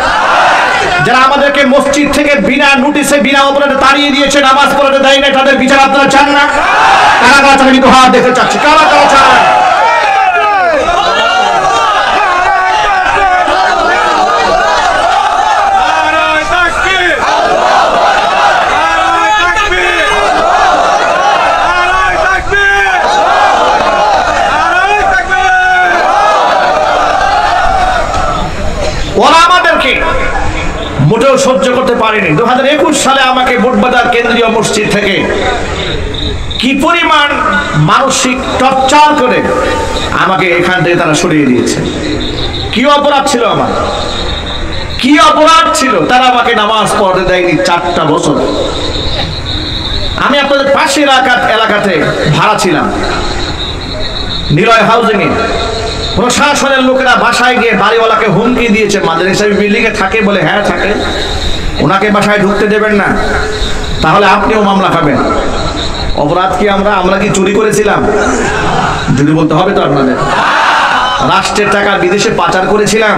যারা আমাদেরকে মসজিদ থেকে বিনা নোটিশে, বিনা অপরাধে তাড়িয়ে দিয়েছে, নামাজ পড়াতে দেয় না, তাদের বিচার আপনারা চান না? কারা কারা চান? কিন্তু হাত দেখতে চাচ্ছি, কারা কারা চান? ওরা আমাদেরকে মোটেও সহ্য করতে পারেনি। 2021 সালে আমাকে বুটবাজার কেন্দ্রীয় মসজিদ থেকে কি পরিমাণ মানসিক টর্চার করে আমাকে এখান থেকে তারা সরিয়ে দিয়েছে। কি অপরাধ ছিল আমার? কি অপরাধ ছিল? তারা আমাকে নামাজ পড়তে দেয়নি 4টা বছর। আমি আপনাদের পাশের এলাকাতে ভাড়া ছিলাম, নিলয় হাউজিং এ। প্রশাসনের লোকেরা বাসায় গিয়ে বাড়িওয়ালাকে হুমকি দিয়েছে, মাদ্রাসা বিল্ডিং এ থাকে বলে, হ্যাঁ থাকে, ওনাকে বাসায় ঢুকতে দেবেন না, তাহলে আপনিও মামলা খাবেন। অপরাধ কি? আমরা কি চুরি করেছিলাম? যদি বলতে হবে তো আপনাদের। রাষ্ট্রের টাকা বিদেশে পাচার করেছিলাম?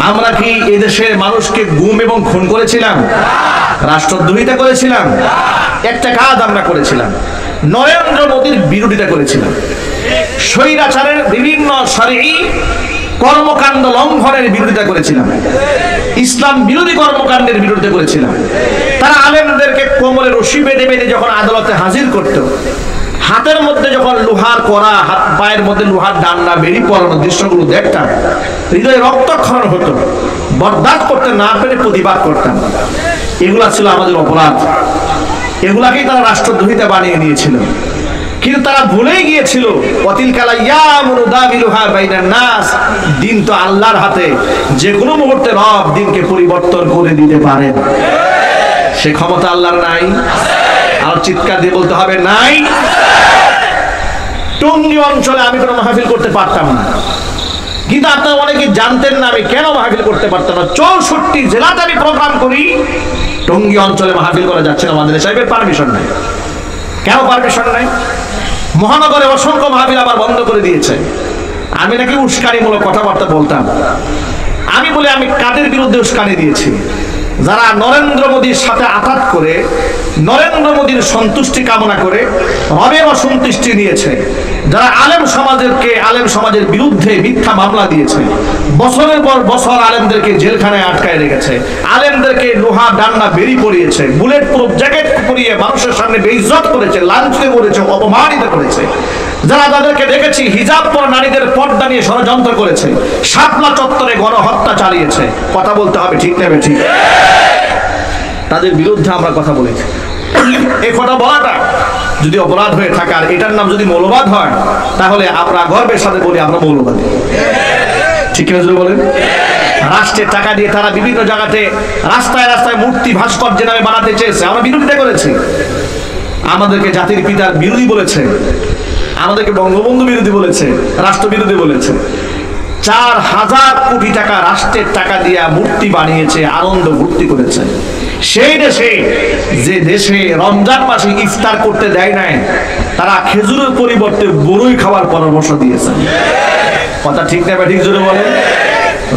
আমরা কি এদেশের মানুষকে গুম এবং খুন করেছিলাম? রাষ্ট্রদ্রোহিতা করেছিলাম? একটা কাজ আমরা করেছিলাম, নরেন্দ্র মোদীর বিরোধিতা করেছিলাম। স্বৈরাচারের বিভিন্ন শরঈ কর্মকাণ্ড লঙ্ঘনের বিরোধিতা করেছিলাম, ইসলাম বিরোধী কর্মকাণ্ডের বিরোধিতা করেছিলাম। তারা আলেমদেরকে কোমরে রশি বেঁধে বেঁধে যখন আদালতে হাজির করত, হাতের মধ্যে যখন লোহার কড়া, হাত পায়ের মধ্যে লোহার ডান্ডা বেরিয়ে পড়ানোর দৃশ্যগুলো দেখতাম, হৃদয়ে রক্তক্ষরণ হতো। বরদাস্ত করতে না পেরে প্রতিবাদ করতাম। এগুলা ছিল আমাদের অপরাধ। এগুলাকেই তারা রাষ্ট্রদ্রোহিতা বানিয়ে নিয়েছিল। কিন্তু তারা ভুলেই গিয়েছিল, দিন তো আল্লাহর হাতে, যে কোনো মুহূর্তে রব দিনকে পরিবর্তন করে দিতে পারেন। সে ক্ষমতা আল্লাহর নাই? আর চিৎকার দিয়ে বলতে হবে নাই। টঙ্গী অঞ্চলে আমি কোনো মাহফিল করতে পারতাম না, কিন্তু আপনারা অনেকে জানতেন না আমি কেন মাহফিল করতে পারতাম না। 64 জেলাতে আমি প্রোগ্রাম করি, টঙ্গী অঞ্চলে মাহফিল করা যাচ্ছে না, আমাদের সাহেবের পারমিশন নাই। কেন পারমিশন নাই? মহানগরে অসংখ্য মাহফিল আবার বন্ধ করে দিয়েছে। আমি নাকি উস্কানিমূলক কথাবার্তা বলতাম। আমি বলি, আমি কাদের বিরুদ্ধে উস্কানি দিয়েছি? যারা নরেন্দ্র মোদীর সাথে আঘাত করে, নরেন্দ্র মোদীর সন্তুষ্টি কামনা করে রবের অসন্তুষ্টি নিয়েছে, যারা আলেম সমাজের বিরুদ্ধে মিথ্যা মামলা দিয়েছে, বছরের পর বছর আলেমদেরকে জেলখানায় আটকায় রেখেছে, আলেমদেরকে লোহা ডান্ডা বেরি পরিয়েছে, বুলেট প্রুফ জ্যাকেট পরিয়ে মানুষের সামনে বেইজ্জত করেছে, লাঞ্ছিত করেছে, অপমানিত করেছে, যারা তাদেরকে দেখেছি হিজাব পরা নারীদের পর্দা নিয়ে ষড়যন্ত্র করেছে, শাপলা চত্বরে গণহত্যা চালিয়েছে। কথা বলতে হবে, ঠিক নেবে ঠিক। তাদের বিরুদ্ধে আমরা কথা বলেছি। এই কথা বলাটা যদি অপরাধ হয়ে থাকে, আর এটার নাম যদি মৌলবাদ হয়, তাহলে আমরা গর্বের সাথে বলি আমরা মৌলবাদী। ঠিক কিনা যদি বলেন? রাষ্ট্রের টাকা দিয়ে তারা বিভিন্ন জায়গাতে রাস্তায় রাস্তায় মূর্তি ভাস্কর্য নামে বানাতে চেয়েছে, আমরা বিরোধিতা করেছি। আমাদেরকে জাতির পিতার বিরোধী বলেছে, আমাদেরকে বঙ্গবন্ধু বিরোধী বলেছে, রাষ্ট্র বিরোধী বলেছে। 4,000 কোটি টাকা রাষ্ট্রের টাকা দিয়া মূর্তি বানিয়েছে, আনন্দ ভর্তি করেছে। সেই দেশে, যে দেশে রমজান মাসে ইফতার করতে দেয় নাই, তারা খেজুরের পরিবর্তে বড়ই খাওয়ার পরামর্শ দিয়েছে। কথা ঠিক না ঠিক জোরে বলে?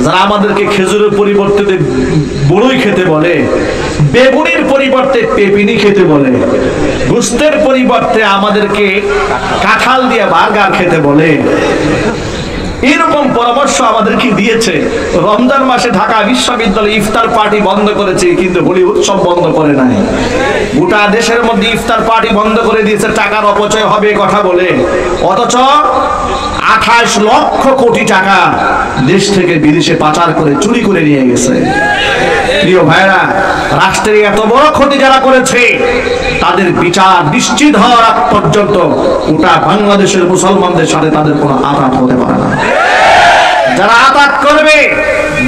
যারা আমাদেরকে খেজুরের পরিবর্তে বড়ই খেতে বলে, বেগুনির পরিবর্তে পেপিনি খেতে বলে, গোস্তের পরিবর্তে আমাদেরকে কাঁঠাল দিয়ে বার্গার খেতে বলে, এরকম পরামর্শ আমাদেরকে দিয়েছে। রমজান মাসে ঢাকা বিশ্ববিদ্যালয়ে ইফতার পার্টি বন্ধ করেছে, কিন্তু হোলি উৎসব বন্ধ করে নাই। গোটা দেশের মধ্যে ইফতার পার্টি বন্ধ করে দিয়েছে, টাকার অপচয় হবে কথা বলে। অথচ 28 লক্ষ কোটি টাকা দেশ থেকে বিদেশে পাচার করে চুরি করে নিয়ে গেছে। প্রিয় ভাইরা, রাষ্ট্রের এত বড় ক্ষতি যারা করেছে, তাদের বিচার নিশ্চিত হওয়ার আগ পর্যন্ত গোটা বাংলাদেশের মুসলমানদের সাথে তাদের কোনো আঘাত হতে পারে না। যারা আঘাত করবে,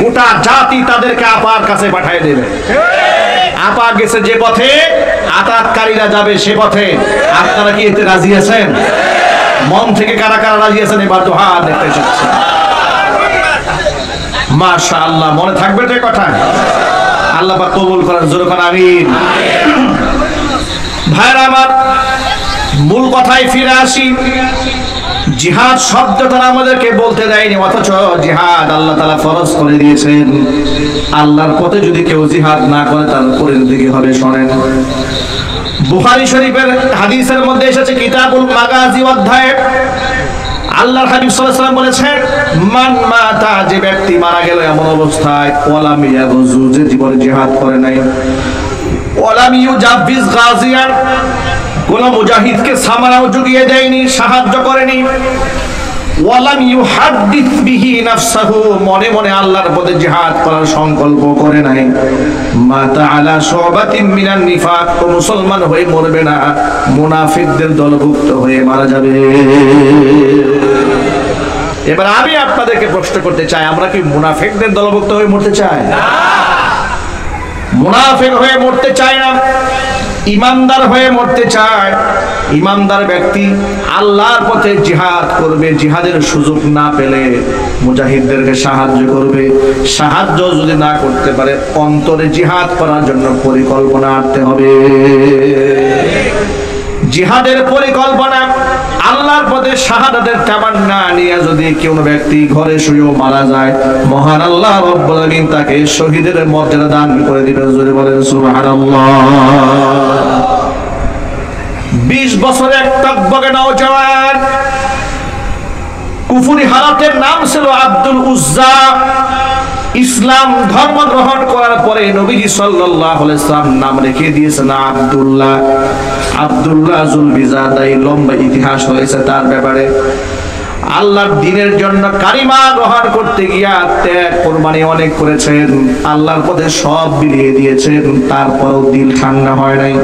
গোটা জাতি তাদেরকে আপার কাছে পাঠিয়ে দেবে। আপা গেছে যে পথে, আঘাতকারীরা যাবে সে পথে। আপনারা কি এতে রাজি আছেন? মন থেকে কারা কারা রাজি আছেন? এবার তো হাত দেখতে চাচ্ছেন। মাশাআল্লাহ, মনে থাকবে তো কথা? আল্লাহ পাক কবুল করেন, জোরে বলেন আমিন। ভাইরা আমার, মূল কথায় ফিরে আসি। জিহাদ শব্দটা আমাদেরকে বলতে দেয়নি, অথচ জিহাদ আল্লাহ তাআলা ফরজ করে দিয়েছেন। আল্লাহর পথে যদি কেউ জিহাদ না করে, তার পরিণতি কি হবে শোনেন। বুখারী শরীফের হাদিসের মধ্যে এসেছে, কিতাবুল মাগাজি অধ্যায়ে আল্লাহর হাবিব সাল্লাল্লাহু আলাইহি ওয়াসাল্লাম বলেছেন, মান মাতা, যে ব্যক্তি মারা গেল এমন অবস্থায়, ওয়ালাম ইয়াগুজু, যে জীবনে জিহাদ করে নাই, ওয়ালাম ইউজাবিজ গাজিয়ান, কোন মুজাহিদকে সামারাও জুগিয়ে দেয়নি, সাহায্য করেনি, ওয়ালাম ইউহাদ্দিস বিহি নাফসাহু, মনে মনে আল্লাহর পথে জিহাদ করার সংকল্প করে নাই, মাতা আলা শুবাতিন মিনান নিফাক, ও মুসলমান হয়ে মরবে না, মুনাফিকদের দলভুক্ত হয়ে মারা যাবে। এবার আমি আপনাদেরকে প্রশ্ন করতে চাই, আমরা কি মুনাফিকদের দলভুক্ত হয়ে মরতে চাই? না, মুনাফিক হয়ে মরতে চাই না, ইমানদার হয়ে মরতে চায়। ইমানদার ব্যক্তি আল্লাহর পথে জিহাদ করবে, জিহাদের সুযোগ না পেলে মুজাহিদদেরকে সাহায্য করবে। সাহায্য যদি না করতে পারে, অন্তরে জিহাদ করার জন্য পরিকল্পনা আনতে হবে। জিহাদের পরিকল্পনা, আল্লাহর পথে শাহাদাতের তামান্না নিয়ে যদি কোনো ব্যক্তি ঘরে শুয়েও মারা যায়, মহান আল্লাহ রব্বুল আলামিন তাকে শহীদের মর্যাদা দান করে দিবেন। জোরে বলেন সুবহানাল্লাহ। 20 বছরের এক টকবগে নওজওয়ান, কুফরি হালাতের নাম ছিল আব্দুল উজ্জা। ইসলাম ধর্ম গ্রহণ করার পরে নবীজি সাল্লাল্লাহু আলাইহি ওয়াসাল্লাম নাম রেখে দিয়েছেন আব্দুল্লাহ। আব্দুল্লাহ জুলবিজাদাই, লম্বা ইতিহাস হয়েছে তার ব্যাপারে। আল্লাহর দ্বীনের জন্য কালিমা গ্রহণ করতে গিয়া ত্যাগ কুরবানি অনেক করেছেন, আল্লাহর পথে সব বিলিয়ে দিয়েছেন, তারপরও দিল ঠান্ডা হয় নাই।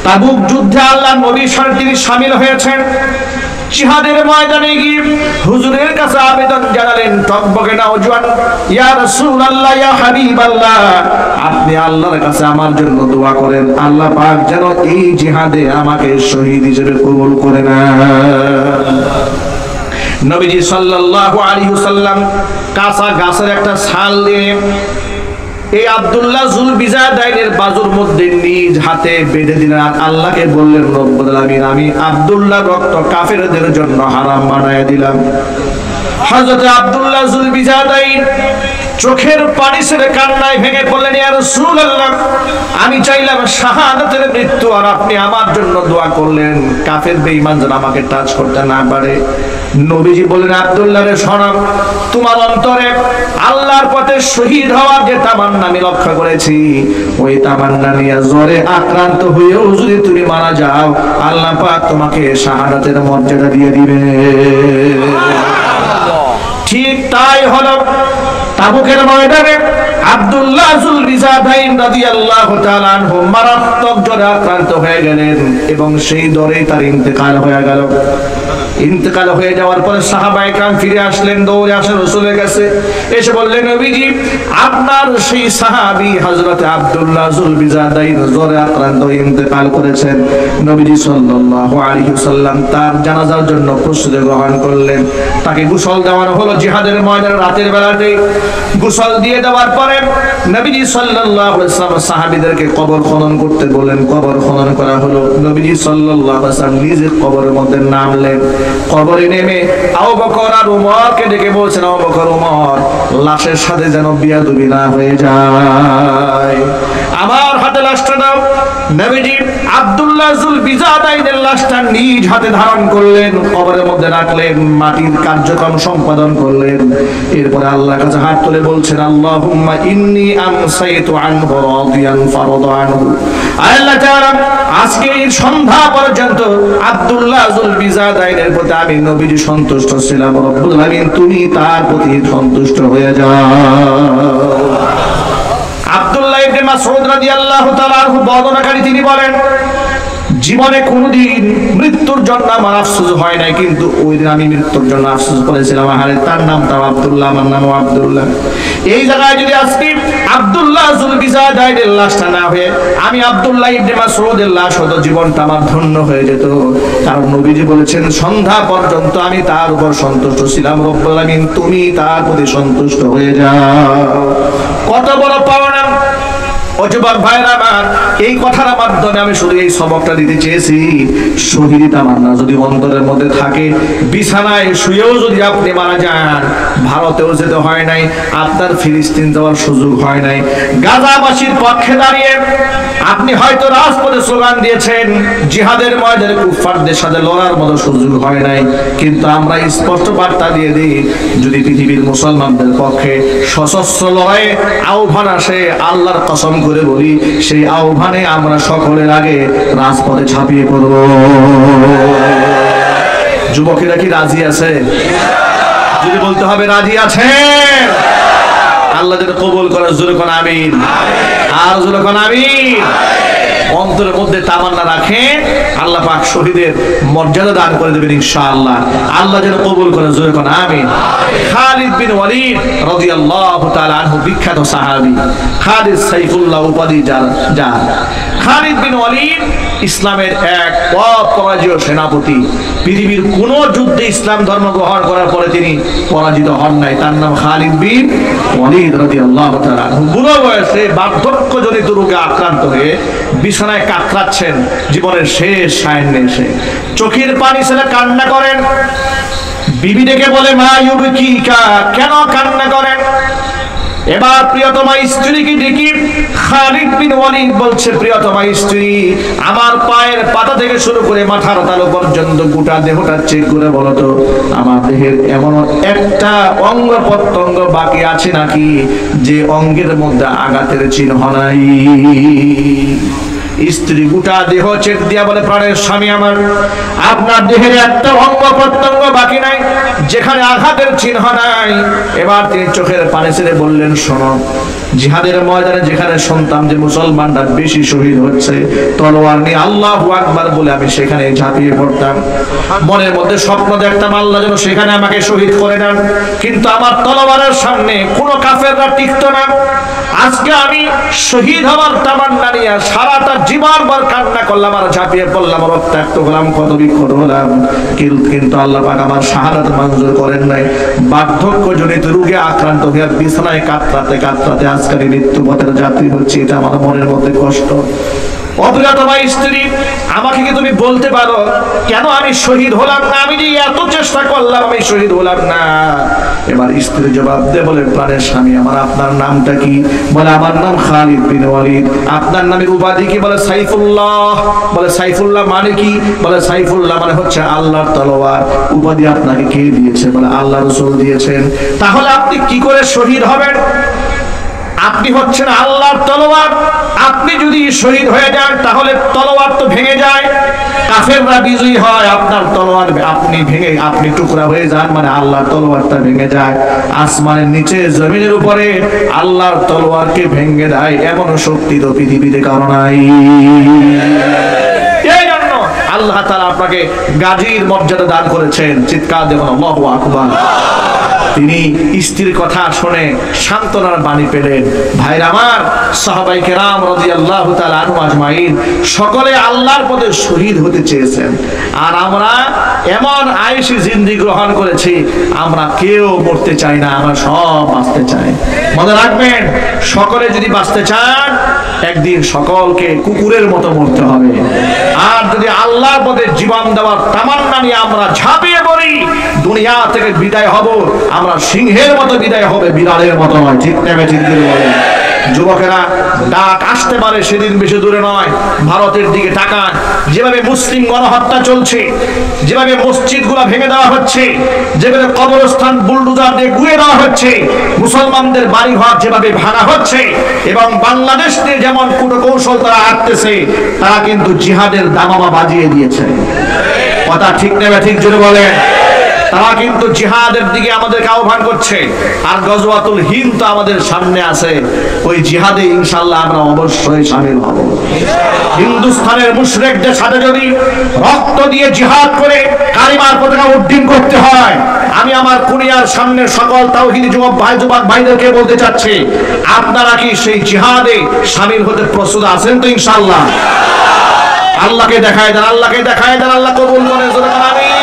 তাবুক যুদ্ধে আল্লাহর নবীর সাথে তিনি শামিল হয়েছেন। জিহাদের ময়দানে গিয়ে হুজুরের কাছে আবেদন জানালেন, টকবগে নওজওয়ান, ইয়া রাসূলুল্লাহ, ইয়া হাবিবাল্লাহ, আপনি আল্লাহর কাছে আমার জন্য দোয়া করেন, আল্লাহ পাক যেন এই জিহাদে আমাকে শহীদ হিসেবে কবুল করে নেন। নবীজি সাল্লাল্লাহু আলাইহি ওয়াসাল্লাম কাঁচা গাছের একটা ছাল দিয়ে এই আব্দুল্লাহ জুলবিজাদাইনের বাজুর মধ্যে নিজ হাতে বেঁধে দিলেন, আল্লাহকে বললেন, রব্বুল আলামিন, আমি আব্দুল্লাহ রক্ত কাফেরদের জন্য হারাম বানায় দিলাম। হযরত আব্দুল্লাহ জুলবিজাদাইন চোখের পানি ছেড়ে কান্নায় ভেঙে পড়লেন, ইয়া রাসূলুল্লাহ, আমি চাইলাম শাহাদাতের মৃত্যু, আর আপনি আমার জন্য দোয়া করলেন কাফের বেঈমান যেন আমাকে টাচ করতে না পারে। নবীজি বলেন, আব্দুল্লাহ রে শোনো, তোমার অন্তরে আল্লাহর পথে শহীদ হওয়ার যে তামান্না আমি লক্ষ্য করেছি, ওই তামান্না নিয়ে জ্বরে আক্রান্ত হয়েও যদি তুমি মারা যাও, আল্লাহ পাক তোমাকে শাহাদাতের মর্যাদা দিয়ে দিবে। ঠিক তাই হলো। তাবুকের ময়দানে আব্দুল্লাহ জুলবিজাদাইন রাদিয়াল্লাহু তাআলা আনহু মারাত্মক জ্বরে আক্রান্ত হয়ে গেলেন এবং সেই জ্বরেই তার ইন্তেকাল হয়ে গেল। ইন্তেকাল হয়ে যাওয়ার পরে সাহাবায়ে কেরাম ফিরে আসলেন, দৌড়ে আসেন রাসূলের কাছে, এসে বললেন নবীজি আপনার সেই সাহাবী হযরত আব্দুল্লাহ যুলবিজাদাইন জ্বরে আক্রান্ত ইন্তেকাল করেছেন। নবীজি সাল্লাল্লাহু আলাইহি ওয়াসাল্লাম তার জানাজার জন্য প্রস্তুতি গ্রহণ করলেন। তাকে গোসল দেওয়ানো হলো জিহাদের ময়দানে রাতের বেলাতে। গোসল দিয়ে দেওয়ার পরে নবীজি সাল্লাল্লাহু আলাইহি ওয়াসাল্লাম সাহাবীদেরকে কবর খনন করতে বললেন। কবর খনন করা হলো। নবীজি সাল্লাল্লাহু আলাইহি ওয়াসাল্লাম নিজে কবরের মধ্যে নামলেন। কবরে নেমে আবু বকর আর উমরকে ডেকে বলছেন, আবু বকর উমর লাশের সাথে যেন বিয়াদবি না হয়ে যায়, আমার হাতে লাশটা দাও। নবীজি আব্দুল্লাহ যুলবিজাদাইনের লাশটা নিজ হাতে ধারণ করলেন, কবরের মধ্যে রাখলেন, মাটির কার্যক্রম সম্পাদন করলেন। এরপরে আল্লাহর কাছে হাত তুলে বলছেন, আল্লাহুম্মা ইন্নী আমসাইতু আনহু রাদিয়ান ফারদা আনহু। আল্লাহ তাআলা আজকে এই সন্ধ্যা পর্যন্ত আব্দুল্লাহ যুলবিজাদাইনের প্রতি আমি নবীজি সন্তুষ্ট ছিলাম, রব্বুল আলামিন তুমি তার প্রতি সন্তুষ্ট হয়ে যাও। আব্দুল্লাহ ইবনে মাসউদ রাদিয়াল্লাহু তাআলা আনহু বর্ণনাকারী, তিনি বলেন জীবনে কোনদিন মৃত্যুর জন্য আমার আফসোস হয় নাই, কিন্তু ওই দিন আমি মৃত্যুর জন্য আফসোস করেছিলাম। আরে তার নামটাও আব্দুল্লাহ, আমার নামও আব্দুল্লাহ। এই জায়গায় যদি আজকে আব্দুল্লাহ যুলবিজাদাইনের লাশটা না হয়ে আমি আব্দুল্লাহ ইবনে মাসউদের লাশ হতো, জীবনটা আমার ধন্য হয়ে যেত। কারণ নবীজি বলেছেন সন্ধ্যা পর্যন্ত আমি তার উপর সন্তুষ্ট ছিলাম, রব্বুল আলামিন তুমি তার প্রতি সন্তুষ্ট হয়ে যাও। কত বড় পাওনা ও যুবক ভাইরা আমার, এই কথার মাধ্যমে আমি শুধু এই সবকটা দিতে চেয়েছি, শহীদ তামান্না যদি অন্তরের মধ্যে থাকে, বিছানায় শুয়েও যদি আপনি মারা যান, ভারতেও যেতে হয় নাই, আপনার ফিলিস্তিন যাওয়ার সুযোগ হয় নাই, গাজাবাসীর পক্ষে দাঁড়িয়ে আপনি হয়তো রাজপথে স্লোগান দিয়েছেন, জিহাদের ময়দানে কুফফারদের সাথে লড়ার মতো সুযোগ হয় নাই, কিন্তু আমরা স্পষ্ট বার্তা দিয়ে দিই, যদি পৃথিবীর মুসলমানদের পক্ষে সশস্ত্র লড়াইয়ে আহ্বান আসে, আল্লাহর কসম করে বলি সেই আহ্বানে আমরা সকলের আগে রাজপথে ঝাঁপিয়ে পড়ব। যুবকেরা কি রাজি আছে? যদি বলতে হবে রাজি আছে, আল্লাহ যেন কবুল করে, জোরে কোন আমিন, আর জোরে কোন আমিন। অন্তরের মধ্যে তামান্না রাখেন, আল্লাহ পাক শহীদের মর্যাদা দান করে দেবেন ইনশাআল্লাহ। আল্লাহ যেন কবুল করে, জোরে কোন আমিন। খালিদ বিন ওয়ালিদ রাদিয়াল্লাহু তাআলা আনহু বিখ্যাত সাহাবী, খালিদ সাইফুল্লাহ উপাধি যার। খালিদ বিন ওয়ালিদ ইসলামের এক অপরাজেয় সেনাপতি। পৃথিবীর কোন যুদ্ধে ইসলাম ধর্ম গ্রহণ করার পরে তিনি পরাজিত হন নাই। তার নাম খালিদ বিন ওয়ালিদ রাদিয়াল্লাহু তাআলা আনহু। বুড়ো বয়সে বার্ধক্যজনিত রোগে আক্রান্ত হয়ে বিছানায় কাতরাচ্ছেন, জীবনের শেষ সায়ান্নে এসে চোখের পানি ছেলে কান্না করেন। বিবি ডেকে বলে, মা ইউবকিকা, কেন কান্না করেন? এবার প্রিয়তমা স্ত্রীকে ডেকে খালিদ বিন ওয়ালিদ বলছে, প্রিয়তমা স্ত্রী, আমার পায়ের পাতা থেকে শুরু করে মাথার তালু পর্যন্ত গোটা দেহটা চেক করে বলো তো, আমার দেহের এমন একটা অঙ্গ প্রত্যঙ্গ বাকি আছে নাকি যে অঙ্গের মধ্যে আঘাতের চিহ্ন নাই? স্ত্রী গোটা দেহ চেক দিয়া বলে, প্রাণের স্বামী আমার, আপনার দেহের একটা অঙ্গ প্রত্যঙ্গ বাকি নাই যেখানে আঘাতের চিহ্ন নাই। এবার তিনি চোখের পানি ছেড়ে বললেন, শোনো, জিহাদের ময়দানে যেখানে শুনতাম যে মুসলমানরা বেশি শহীদ হচ্ছে, তলোয়ার নিয়ে আল্লাহু আকবার বলে আমি সেখানে ঝাঁপিয়ে পড়তাম। মনের মধ্যে স্বপ্ন দেখতাম আল্লাহ যেন সেখানে আমাকে শহীদ করে দেন, কিন্তু আমার তলোয়ারের সামনে কোনো কাফেররা টিকতো না। আজকে আমি শহীদ হওয়ার তামান্না নিয়ে সারাটা জীবন ভর কান্না করলাম আর ঝাঁপিয়ে পড়লাম, রক্তাক্ত হলাম, কত বিক্ষত হলাম, কিন্তু আল্লাহ পাক আমার শাহাদাত মঞ্জুর করেন নাই। বার্ধক্যজনিত রোগে আক্রান্ত হয়ে বিছানায় কাতরাতে কাতরাতে আজকে আমি মৃত্যু পথের যাত্রী হচ্ছি, এটা আমার মনের মধ্যে কষ্ট। অপ্রিয়তমা স্ত্রী, আমাকে কি তুমি বলতে পারো কেন আমি শহীদ হলাম না? আমি যে এত চেষ্টা করলাম, আমি শহীদ হলাম না। এবার স্ত্রী জবাব দেয়, বলে, প্রাণের স্বামী আমার, আপনার নামটা কি? বলে, আমার নাম খালিদ বিন ওয়ালিদ। আপনার নামের উপাধি কি? বলে, সাইফুল্লাহ। বলে, সাইফুল্লাহ মানে কি? বলে, সাইফুল্লাহ মানে হচ্ছে আল্লাহর তলোয়ার। উপাধি আপনাকে কে দিয়েছে? বলে, আল্লাহ রাসূল দিয়েছেন। তাহলে আপনি কি করে শহীদ হবেন? আপনি হচ্ছেন আল্লাহর তলোয়ার, আপনি যদি শহীদ হয়ে যান তাহলে তলোয়ার তো ভেঙে যায়, কাফেররা বিজয়ী হয়, আপনার তলোয়ার আপনি ভেঙে আপনি টুকরা হয়ে যান, মানে আল্লাহর তলোয়ারটা ভেঙে যায়। আসমানের নিচে জমিনের উপরে আল্লাহর তলোয়ারকে ভেঙে দেয় এমন শক্তি তো পৃথিবীতে কারো নাই। এই জন্য আল্লাহ তাআলা আপনাকে গাজীর মর্যাদা দান করেছেন। চিৎকার দেবেন আল্লাহু আকবার। তিনি স্ত্রীর কথা শুনে সান্ত্বনার বাণী পেলেন। ভাইরা আমার, সাহাবায়ে কেরাম রাদিয়াল্লাহু তাআলা আনহু আজমাইন সকলে আল্লাহর পথে শহীদ হতে চেয়েছেন। আর আমরা এমন আয়েশি জিন্দেগি গ্রহণ করেছি, আমরা কেউ মরতে চাই না, আমরা সব বাঁচতে চাই। মনে রাখবেন, সকলে যদি বাঁচতে চান একদিন সকলকে কুকুরের মতো মরতে হবে। আর যদি আল্লাহর পথে জীবন দেওয়ার তামান্না নিয়ে আমরা ঝাঁপিয়ে পড়ি, দুনিয়া থেকে বিদায় হব, আমরা সিংহের মতো বিদায় হবে, বিড়ালের মতো নয়। ঠিক নেবে ঠিক করে বলেন। যুবকেরা, ডাক আসতে পারে, সেদিন বেশি দূরে নয়। ভারতের দিকে তাকান, যেভাবে মুসলিম গণহত্যা চলছে, যেভাবে মসজিদগুলো ভেঙে দেওয়া হচ্ছে, যেভাবে কবরস্থান বুলডোজার দিয়ে গুঁড়ে দেওয়া হচ্ছে, মুসলমানদের বাড়িঘর যেভাবে ভাঙা হচ্ছে, এবং বাংলাদেশ নিয়ে যেমন কূটকৌশল তারা আঁটতেছে, তারা কিন্তু জিহাদের দামামা বাজিয়ে দিয়েছে। কথা ঠিক নেবে ঠিক জোরে বলেন। তারা কিন্তু জিহাদের দিকে আমাদেরকে আহ্বান করছে। আর গজওয়াতুল হিন্দ তো আমাদের সামনে আছে, ওই জিহাদে ইনশাআল্লাহ আমরা অবশ্যই শামিল হব। হিন্দুস্তানের মুশরিকদের সাথে যদি রক্ত দিয়ে জিহাদ করে কালিমার পতাকা উড্ডীন করতে হয়, আমি আমার কুনিয়ার সামনে সকল তাওহীদি যুবক ভাইদেরকে বলতে চাচ্ছি, আপনারা কি সেই জিহাদে শামিল হতে প্রস্তুত আছেন তো? ইনশাআল্লাহ। আল্লাহকে দেখায় দেন, আল্লাহকে দেখায় দেন, আল্লাহ কবুল করেন। আমিন।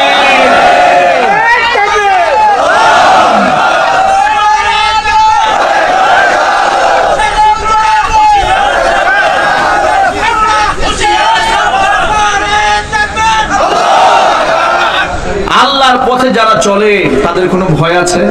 আল্লাহর পথে যারা চলে তাদের কোনো ভয় আছে?